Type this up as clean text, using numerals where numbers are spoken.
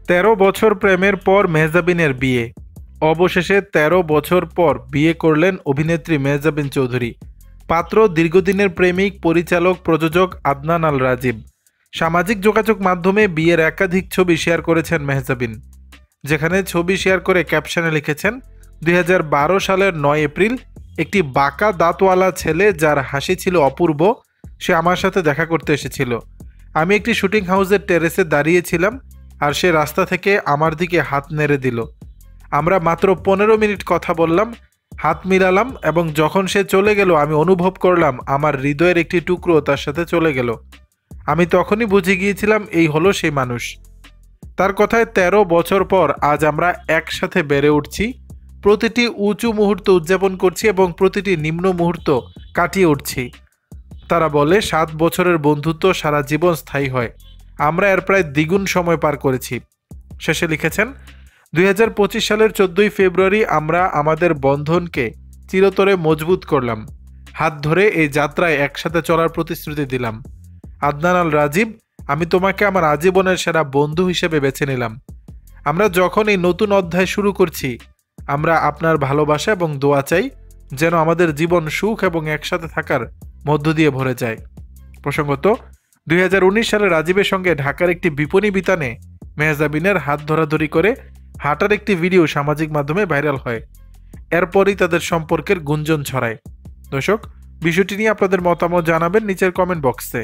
13 বছর প্রেমের পর মেহজাবিনের বিয়ে। অবশেষে 13 বছর পর বিয়ে করলেন অভিনেত্রী মেহজাবিন চৌধুরী। পাত্র দীর্ঘদিনের প্রেমিক, পরিচালক, প্রযোজক আদনান আল রাজীব। সামাজিক যোগাযোগ মাধ্যমে বিয়ের একাধিক ছবি শেয়ার করেছেন মেহজাবিন, যেখানে ছবি শেয়ার করে ক্যাপশনে লিখেছেন, 2012 সালের 9 এপ্রিল একটি বাঁকা দাঁতওয়ালা ছেলে যার হাসি ছিল অপূর্ব, সে আমার সাথে দেখা করতে এসেছিল। আমি একটি শুটিং হাউসের টেরেসে দাঁড়িয়েছিলাম আর সে রাস্তা থেকে আমার দিকে হাত নেড়ে দিল। আমরা মাত্র 15 মিনিট কথা বললাম, হাত মিলালাম এবং যখন সে চলে গেল আমি অনুভব করলাম আমার হৃদয়ের একটি টুকরো তার সাথে চলে গেল। আমি তখনই বুঝে গিয়েছিলাম এই হলো সেই মানুষ। তার কথায় 13 বছর পর আজ আমরা একসাথে বেড়ে উঠছি, প্রতিটি উঁচু মুহূর্ত উদযাপন করছি এবং প্রতিটি নিম্ন মুহূর্ত কাটিয়ে উঠছি। তারা বলে 7 বছরের বন্ধুত্ব সারা জীবন স্থায়ী হয়। আমরা এর প্রায় দ্বিগুণ সময় পার করেছি। শেষে লিখেছেন, 2025 সালের 14 ফেব্রুয়ারি আমরা আমাদের বন্ধনকে চিরতরে মজবুত করলাম। হাত ধরে এই যাত্রায় একসাথে চলার প্রতিশ্রুতি দিলাম। আদনান আল রাজীব, আমি তোমাকে আমার আজীবনের সেরা বন্ধু হিসেবে বেছে নিলাম। আমরা যখন এই নতুন অধ্যায় শুরু করছি, আমরা আপনার ভালোবাসা এবং দোয়া চাই যেন আমাদের জীবন সুখ এবং একসাথে থাকার মধ্য দিয়ে ভরে যায়। প্রসঙ্গত, 2019 সালে রাজীবের সঙ্গে ঢাকার একটি বিপণী বিতানে মেহজাবিনের হাত ধরাধরি করে হাঁটার একটি ভিডিও সামাজিক মাধ্যমে ভাইরাল হয়। এরপরই তাদের সম্পর্কের গুঞ্জন ছড়ায়। দর্শক, বিষয়টি নিয়ে আপনাদের মতামত জানাবেন নিচের কমেন্ট বক্সে।